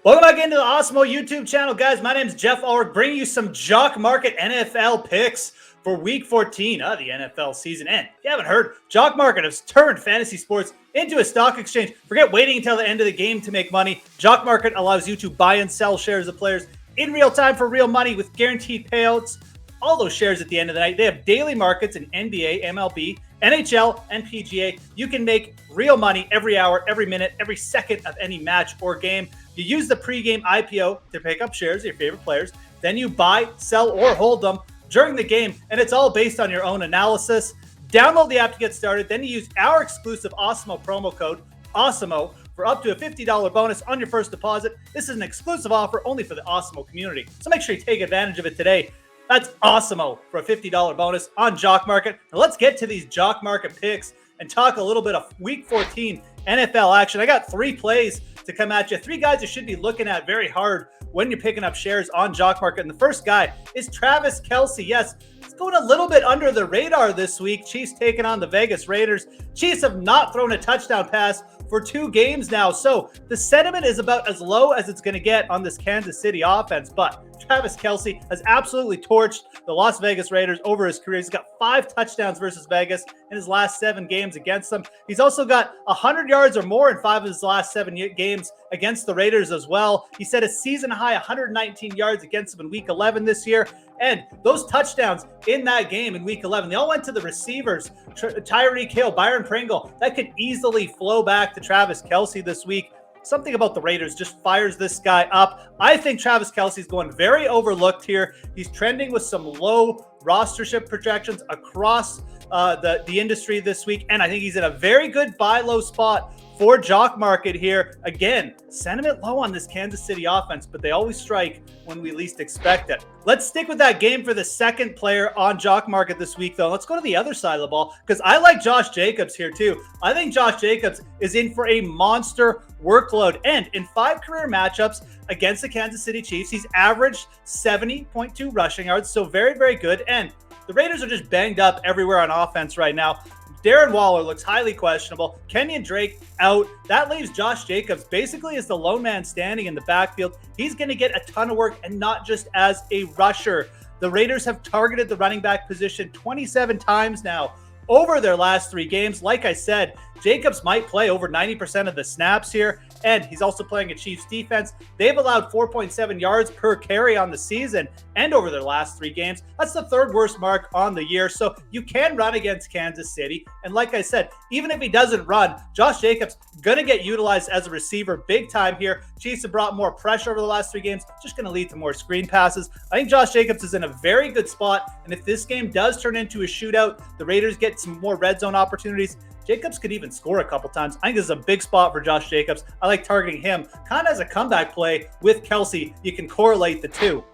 Welcome back into the Awesemo YouTube channel, guys. My name is Geoff Ulrich, bringing you some Jock Market NFL picks for Week 14 of the NFL season. And if you haven't heard, Jock Market has turned fantasy sports into a stock exchange. Forget waiting until the end of the game to make money. Jock Market allows you to buy and sell shares of players in real time for real money with guaranteed payouts. All those shares at the end of the night. They have daily markets in NBA, MLB, NHL, and PGA. You can make real money every hour, every minute, every second of any match or game. You use the pregame IPO to pick up shares of your favorite players. Then you buy, sell, or hold them during the game, and it's all based on your own analysis. Download the app to get started. Then you use our exclusive Awesemo promo code, Awesemo, for up to a $50 bonus on your first deposit. This is an exclusive offer only for the Awesemo community, so make sure you take advantage of it today. That's Awesemo for a $50 bonus on Jock Market. Now let's get to these Jock Market picks and talk a little bit of Week 14 NFL action. I got 3 plays to come at you. 3 guys you should be looking at very hard when you're picking up shares on Jock Market. And the first guy is Travis Kelce. Yes, it's going a little bit under the radar this week. Chiefs taking on the Vegas Raiders. Chiefs have not thrown a touchdown pass for 2 games now. So the sentiment is about as low as it's going to get on this Kansas City offense. But Travis Kelce has absolutely torched the Las Vegas Raiders over his career. He's got 5 touchdowns versus Vegas in his last 7 games against them. He's also got 100 yards or more in 5 of his last 7 games against the Raiders as well. He set a season-high 119 yards against them in Week 11 this year. And those touchdowns in that game in Week 11, they all went to the receivers, Tyreek Hill, Byron Pringle. That could easily flow back to Travis Kelce this week. Something about the Raiders just fires this guy up. I think Travis Kelce is going very overlooked here. He's trending with some low rostership projections across the industry this week. And I think he's in a very good buy low spot for Jock Market here. Again, sentiment low on this Kansas City offense, but they always strike when we least expect it. Let's stick with that game for the second player on Jock Market this week, though. Let's go to the other side of the ball because I like Josh Jacobs here, too. I think Josh Jacobs is in for a monster workload. And in 5 career matchups against the Kansas City Chiefs, he's averaged 70.2 rushing yards, so very, very good. And the Raiders are just banged up everywhere on offense right now. Darren Waller looks highly questionable. Kenyon Drake out. That leaves Josh Jacobs basically as the lone man standing in the backfield. He's going to get a ton of work, and not just as a rusher. The Raiders have targeted the running back position 27 times now over their last 3 games. Like I said, Jacobs might play over 90% of the snaps here, and he's also playing a Chiefs defense. They've allowed 4.7 yards per carry on the season and over their last 3 games. That's the 3rd worst mark on the year. So you can run against Kansas City. And like I said, even if he doesn't run, Josh Jacobs going to get utilized as a receiver big time here. Chiefs have brought more pressure over the last 3 games, just going to lead to more screen passes. I think Josh Jacobs is in a very good spot. And if this game does turn into a shootout, the Raiders get some more red zone opportunities, Jacobs could even score a couple times. I think this is a big spot for Josh Jacobs. I like targeting him kind of as a comeback play with Kelce. You can correlate the 2.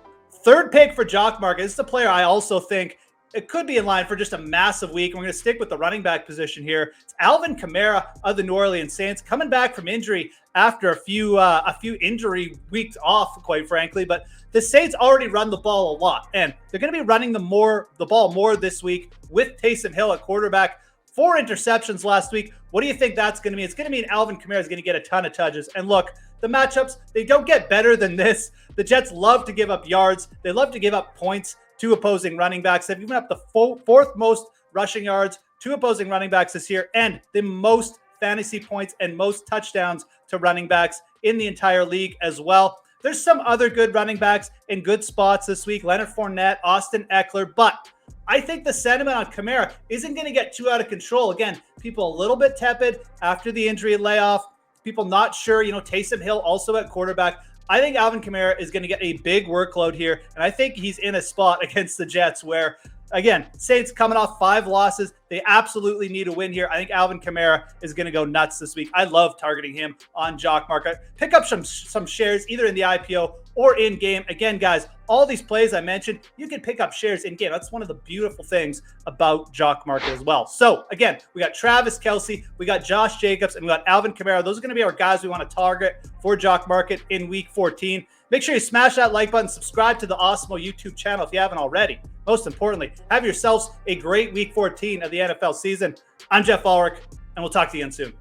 Third pick for Jock Market. This is the player I also think it could be in line for just a massive week. We're going to stick with the running back position here. It's Alvin Kamara of the New Orleans Saints coming back from injury after a few injury weeks off, quite frankly. But the Saints already run the ball a lot, and they're going to be running the ball more this week with Taysom Hill at quarterback. 4 interceptions last week. What do you think that's going to mean? It's going to mean Alvin Kamara is going to get a ton of touches. And look, the matchups, they don't get better than this. The Jets love to give up yards. They love to give up points to opposing running backs. They've given up the 4th most rushing yards to opposing running backs this year, and the most fantasy points and most touchdowns to running backs in the entire league as well. There's some other good running backs in good spots this week. Leonard Fournette, Austin Eckler, but I think the sentiment on Kamara isn't going to get too out of control. Again, people a little bit tepid after the injury layoff. People not sure, Taysom Hill also at quarterback. I think Alvin Kamara is going to get a big workload here, and I think he's in a spot against the Jets where, again, Saints coming off 5 losses. They absolutely need a win here. I think Alvin Kamara is going to go nuts this week. I love targeting him on Jock Market. Pick up some shares either in the IPO or in game. Again, guys, all these plays I mentioned, you can pick up shares in game. That's one of the beautiful things about Jock Market as well. So again, we got Travis Kelce, we got Josh Jacobs, and we got Alvin Kamara. Those are going to be our guys we want to target for Jock Market in Week 14. Make sure you smash that like button, subscribe to the Awesemo YouTube channel if you haven't already. Most importantly, have yourselves a great Week 14 of the NFL season. I'm Geoff Ulrich, and we'll talk to you again soon.